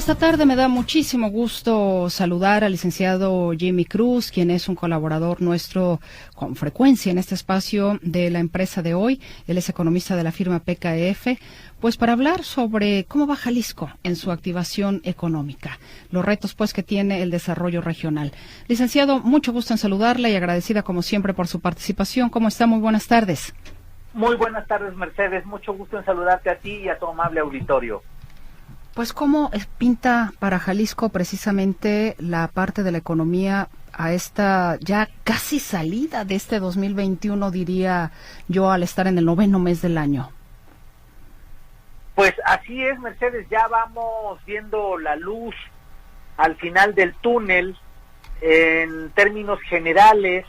Esta tarde me da muchísimo gusto saludar al licenciado Jimmy Cruz, quien es un colaborador nuestro con frecuencia en este espacio de la empresa de hoy. Él es economista de la firma PKF, pues para hablar sobre cómo va Jalisco en su activación económica, los retos pues que tiene el desarrollo regional. Licenciado, mucho gusto en saludarla y agradecida como siempre por su participación. ¿Cómo está? Muy buenas tardes. Muy buenas tardes, Mercedes. Mucho gusto en saludarte a ti y a tu amable auditorio. Pues cómo pinta para Jalisco precisamente la parte de la economía a esta ya casi salida de este 2021, diría yo, al estar en el 9º mes del año. Pues así es, Mercedes, ya vamos viendo la luz al final del túnel. En términos generales,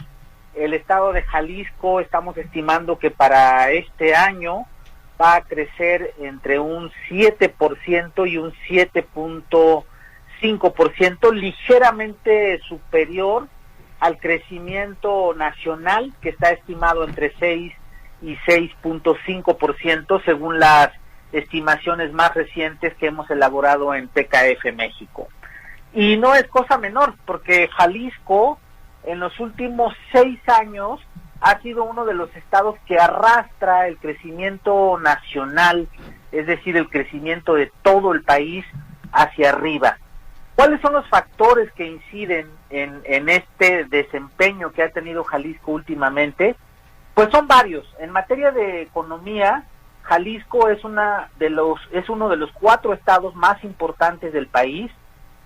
el estado de Jalisco estamos estimando que para este año va a crecer entre un 7% y un 7.5%, ligeramente superior al crecimiento nacional, que está estimado entre 6 y 6.5%, según las estimaciones más recientes que hemos elaborado en PKF México. Y no es cosa menor, porque Jalisco en los últimos 6 años ha sido uno de los estados que arrastra el crecimiento nacional, es decir, el crecimiento de todo el país hacia arriba. ¿Cuáles son los factores que inciden en este desempeño que ha tenido Jalisco últimamente? Pues son varios. En materia de economía, Jalisco es uno de los 4 estados más importantes del país,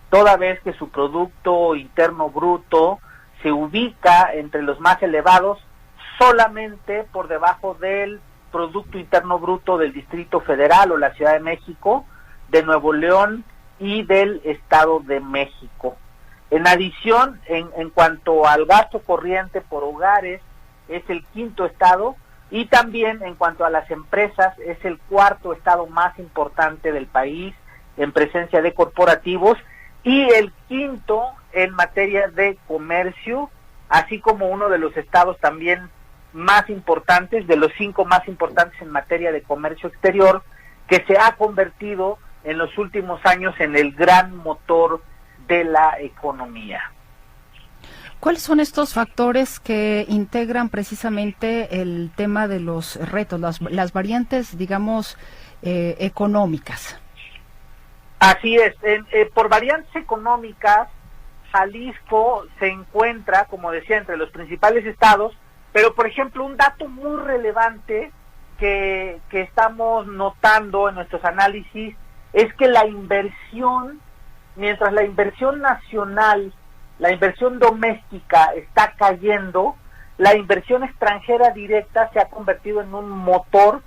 toda vez que su Producto Interno Bruto se ubica entre los más elevados, solamente por debajo del Producto Interno Bruto del Distrito Federal o la Ciudad de México, de Nuevo León y del Estado de México. En adición, en cuanto al gasto corriente por hogares, es el 5º estado, y también en cuanto a las empresas, es el 4º estado más importante del país en presencia de corporativos, y el 5º en materia de comercio, así como uno de los estados también más importantes, de los 5 más importantes en materia de comercio exterior, que se ha convertido en los últimos años en el gran motor de la economía. ¿Cuáles son estos factores que integran precisamente el tema de los retos, las variantes, digamos, económicas? Así es, por variantes económicas, Jalisco se encuentra, como decía, entre los principales estados, pero por ejemplo un dato muy relevante que estamos notando en nuestros análisis es que la inversión, mientras la inversión nacional, la inversión doméstica está cayendo, la inversión extranjera directa se ha convertido en un motor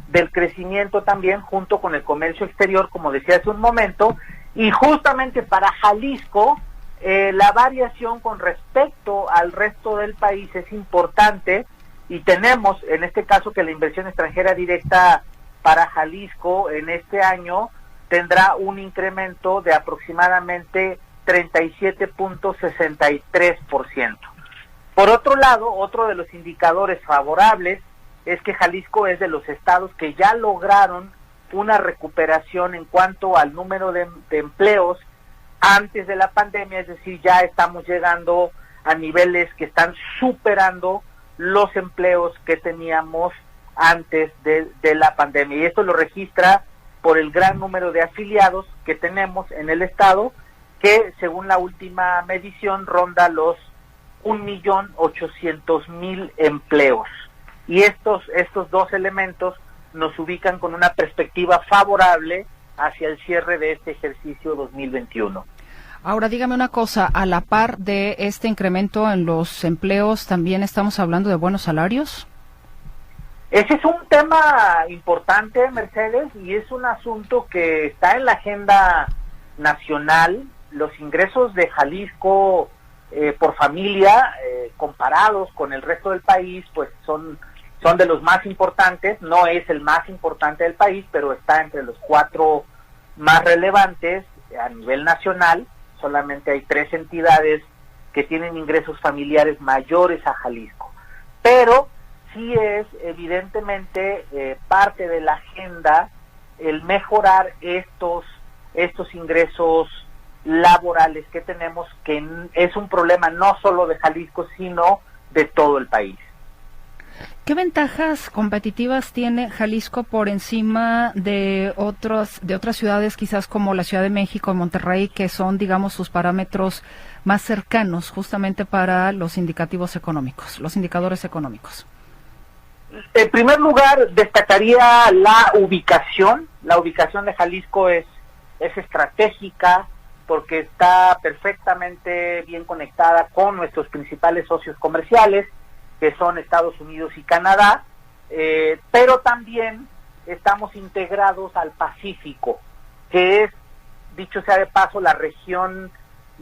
del crecimiento también, junto con el comercio exterior, como decía hace un momento, y justamente para Jalisco la variación con respecto al resto del país es importante, y tenemos en este caso que la inversión extranjera directa para Jalisco en este año tendrá un incremento de aproximadamente 37.63%. Por otro lado, otro de los indicadores favorables es que Jalisco es de los estados que ya lograron una recuperación en cuanto al número de empleos antes de la pandemia, es decir, ya estamos llegando a niveles que están superando los empleos que teníamos antes de la pandemia. Y esto lo registra por el gran número de afiliados que tenemos en el estado, que según la última medición ronda los 1.800.000 empleos. Y estos 2 elementos nos ubican con una perspectiva favorable hacia el cierre de este ejercicio 2021. Ahora dígame una cosa, a la par de este incremento en los empleos, ¿también estamos hablando de buenos salarios? Ese es un tema importante, Mercedes, y es un asunto que está en la agenda nacional. Los ingresos de Jalisco por familia, comparados con el resto del país, pues son de los más importantes. No es el más importante del país, pero está entre los 4 más relevantes a nivel nacional. Solamente hay 3 entidades que tienen ingresos familiares mayores a Jalisco. Pero sí es evidentemente parte de la agenda el mejorar estos estos ingresos laborales que tenemos, que es un problema no solo de Jalisco, sino de todo el país. ¿Qué ventajas competitivas tiene Jalisco por encima de otras ciudades, quizás como la Ciudad de México, Monterrey, que son, digamos, sus parámetros más cercanos justamente para los indicativos económicos, los indicadores económicos? En primer lugar, destacaría la ubicación. La ubicación de Jalisco es estratégica porque está perfectamente bien conectada con nuestros principales socios comerciales, que son Estados Unidos y Canadá, pero también estamos integrados al Pacífico, que es, dicho sea de paso, la región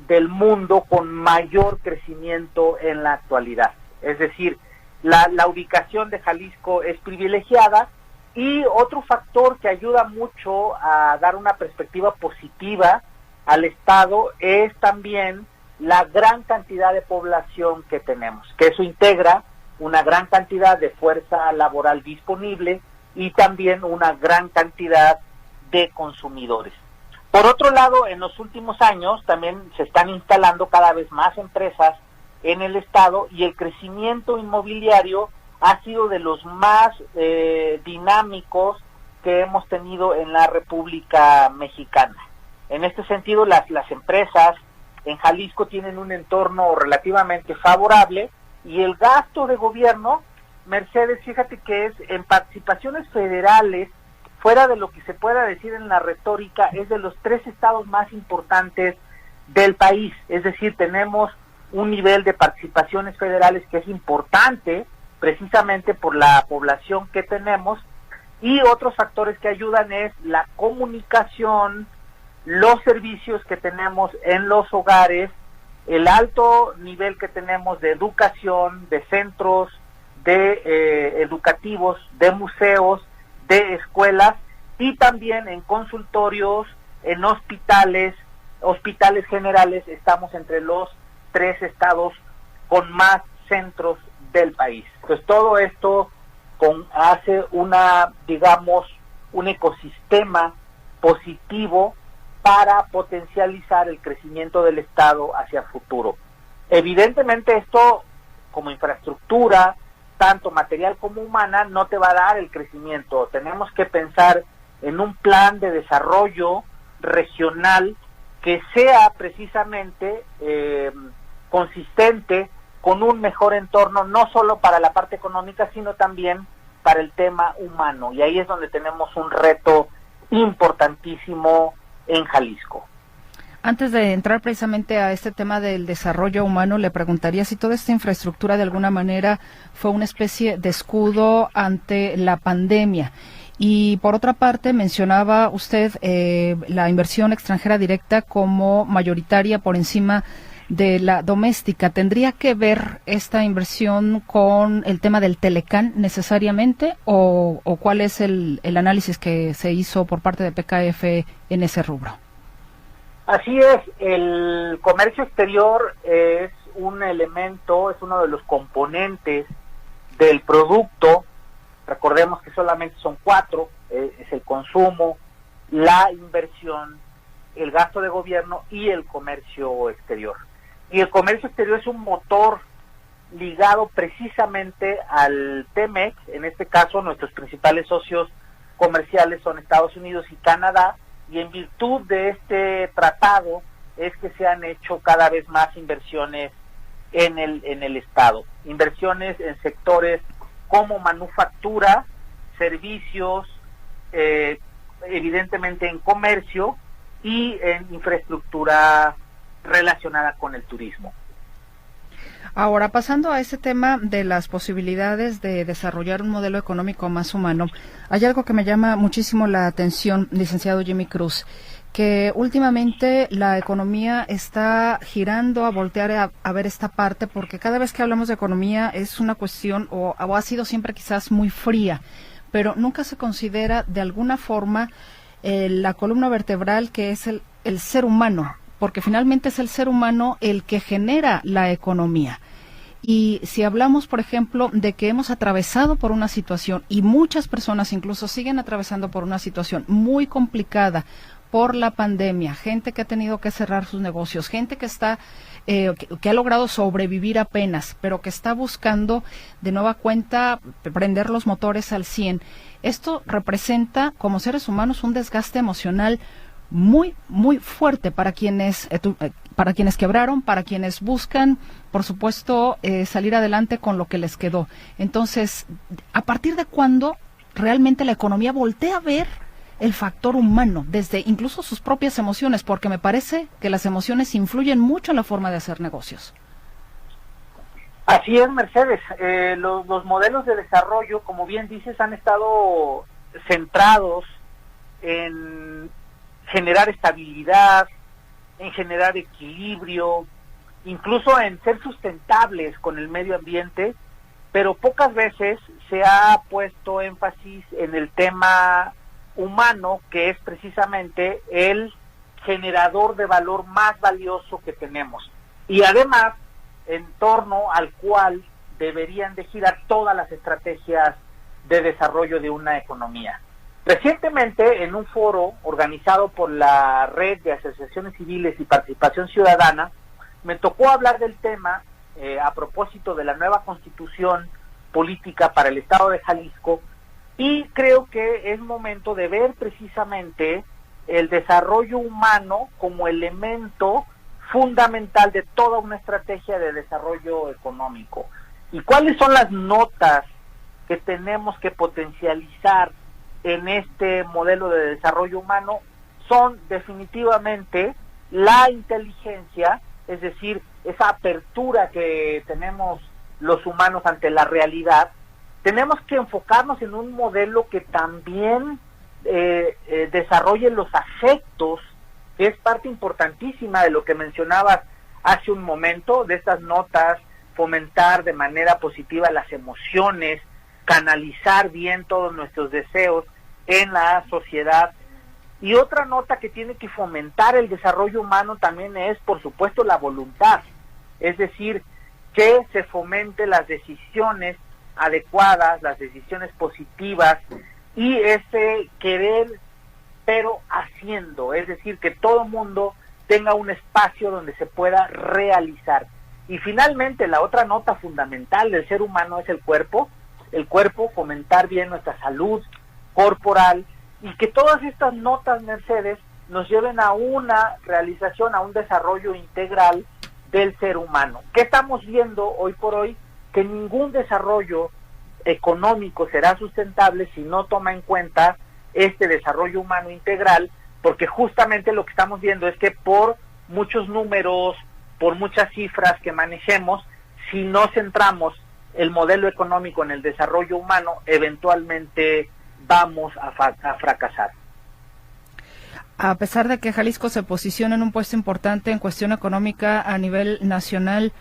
del mundo con mayor crecimiento en la actualidad. Es decir, la ubicación de Jalisco es privilegiada, y otro factor que ayuda mucho a dar una perspectiva positiva al Estado es también la gran cantidad de población que tenemos, que eso integra una gran cantidad de fuerza laboral disponible y también una gran cantidad de consumidores. Por otro lado, en los últimos años también se están instalando cada vez más empresas en el Estado, y el crecimiento inmobiliario ha sido de los más dinámicos que hemos tenido en la República Mexicana. En este sentido, las empresas en Jalisco tienen un entorno relativamente favorable, y el gasto de gobierno, Mercedes, fíjate que es en participaciones federales, fuera de lo que se pueda decir en la retórica, es de los 3 estados más importantes del país. Es decir, tenemos un nivel de participaciones federales que es importante precisamente por la población que tenemos, y otros factores que ayudan es la comunicación, los servicios que tenemos en los hogares, el alto nivel que tenemos de educación, de centros educativos, de museos, de escuelas, y también en consultorios, en hospitales generales. Estamos entre los 3 estados con más centros del país. Pues todo esto hace un ecosistema positivo para potencializar el crecimiento del Estado hacia el futuro. Evidentemente esto, como infraestructura, tanto material como humana, no te va a dar el crecimiento. Tenemos que pensar en un plan de desarrollo regional que sea precisamente consistente con un mejor entorno, no solo para la parte económica, sino también para el tema humano. Y ahí es donde tenemos un reto importantísimo en Jalisco. Antes de entrar precisamente a este tema del desarrollo humano, le preguntaría si toda esta infraestructura de alguna manera fue una especie de escudo ante la pandemia. Y por otra parte, mencionaba usted la inversión extranjera directa como mayoritaria por encima de la doméstica. ¿Tendría que ver esta inversión con el tema del Telecán necesariamente, o cuál es el análisis que se hizo por parte de PKF en ese rubro? Así es, el comercio exterior es un elemento, es uno de los componentes del producto. Recordemos que solamente son 4, es el consumo, la inversión, el gasto de gobierno y el comercio exterior. Y el comercio exterior es un motor ligado precisamente al TEMEC. En este caso, nuestros principales socios comerciales son Estados Unidos y Canadá, y en virtud de este tratado es que se han hecho cada vez más inversiones en el Estado. Inversiones en sectores como manufactura, servicios, evidentemente en comercio y en infraestructura relacionada con el turismo. Ahora, pasando a ese tema de las posibilidades de desarrollar un modelo económico más humano, hay algo que me llama muchísimo la atención, licenciado Jimmy Cruz, que últimamente la economía está girando a voltear a ver esta parte, porque cada vez que hablamos de economía es una cuestión, o ha sido siempre quizás muy fría, pero nunca se considera de alguna forma la columna vertebral que es el ser humano, porque finalmente es el ser humano el que genera la economía. Y si hablamos, por ejemplo, de que hemos atravesado por una situación, y muchas personas incluso siguen atravesando por una situación muy complicada por la pandemia, gente que ha tenido que cerrar sus negocios, gente que está que ha logrado sobrevivir apenas, pero que está buscando de nueva cuenta prender los motores al 100. Esto representa, como seres humanos, un desgaste emocional muy, muy fuerte para quienes quebraron, para quienes buscan, por supuesto, salir adelante con lo que les quedó. Entonces, ¿a partir de cuándo realmente la economía voltea a ver el factor humano, desde incluso sus propias emociones? Porque me parece que las emociones influyen mucho en la forma de hacer negocios. Así es, Mercedes. Los modelos de desarrollo, como bien dices, han estado centrados en generar estabilidad, en generar equilibrio, incluso en ser sustentables con el medio ambiente, pero pocas veces se ha puesto énfasis en el tema humano, que es precisamente el generador de valor más valioso que tenemos, y además en torno al cual deberían de girar todas las estrategias de desarrollo de una economía. Recientemente, en un foro organizado por la Red de Asociaciones Civiles y Participación Ciudadana, me tocó hablar del tema a propósito de la nueva Constitución Política para el Estado de Jalisco, y creo que es momento de ver precisamente el desarrollo humano como elemento fundamental de toda una estrategia de desarrollo económico. ¿Y cuáles son las notas que tenemos que potencializar en este modelo de desarrollo humano? Son definitivamente la inteligencia, es decir, esa apertura que tenemos los humanos ante la realidad. Tenemos que enfocarnos en un modelo que también desarrolle los afectos, que es parte importantísima de lo que mencionabas hace un momento, de estas notas, fomentar de manera positiva las emociones, canalizar bien todos nuestros deseos en la sociedad. Y otra nota que tiene que fomentar el desarrollo humano también es, por supuesto, la voluntad, es decir, que se fomente las decisiones adecuadas, las decisiones positivas, y ese querer pero haciendo, es decir, que todo mundo tenga un espacio donde se pueda realizar. Y finalmente, la otra nota fundamental del ser humano es el cuerpo, fomentar bien nuestra salud corporal, y que todas estas notas, Mercedes, nos lleven a una realización, a un desarrollo integral del ser humano. ¿Qué estamos viendo hoy por hoy? Que ningún desarrollo económico será sustentable si no toma en cuenta este desarrollo humano integral, porque justamente lo que estamos viendo es que por muchos números, por muchas cifras que manejemos, si no centramos el modelo económico en el desarrollo humano, eventualmente vamos a fracasar. A pesar de que Jalisco se posiciona en un puesto importante en cuestión económica a nivel nacional,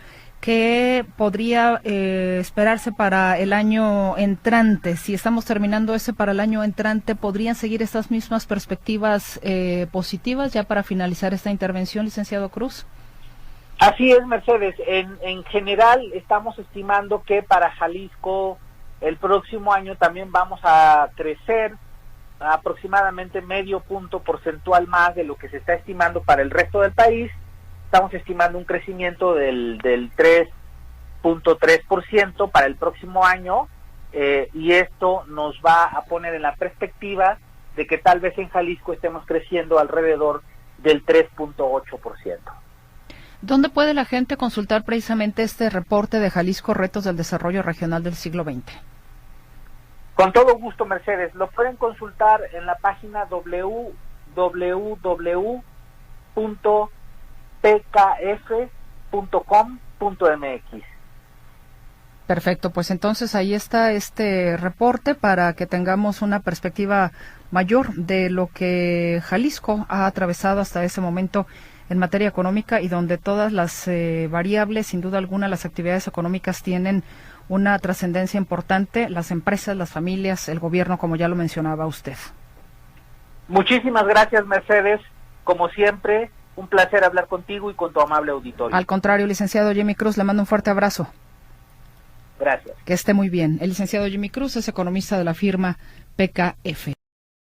¿qué podría esperarse para el año entrante? Si estamos terminando ese para el año entrante, ¿podrían seguir estas mismas perspectivas positivas ya para finalizar esta intervención, licenciado Cruz? Así es, Mercedes. En general estamos estimando que para Jalisco el próximo año también vamos a crecer aproximadamente medio punto porcentual más de lo que se está estimando para el resto del país. Estamos estimando un crecimiento del 3.3% para el próximo año, y esto nos va a poner en la perspectiva de que tal vez en Jalisco estemos creciendo alrededor del 3.8%. ¿Dónde puede la gente consultar precisamente este reporte de Jalisco Retos del Desarrollo Regional del Siglo XX? Con todo gusto, Mercedes. Lo pueden consultar en la página www.pkf.com.mx. Perfecto, pues entonces ahí está este reporte para que tengamos una perspectiva mayor de lo que Jalisco ha atravesado hasta ese momento en materia económica, y donde todas las variables, sin duda alguna, las actividades económicas tienen una trascendencia importante, las empresas, las familias, el gobierno, como ya lo mencionaba usted. Muchísimas gracias, Mercedes. Como siempre, un placer hablar contigo y con tu amable auditorio. Al contrario, licenciado Jimmy Cruz, le mando un fuerte abrazo. Gracias. Que esté muy bien. El licenciado Jimmy Cruz es economista de la firma PKF.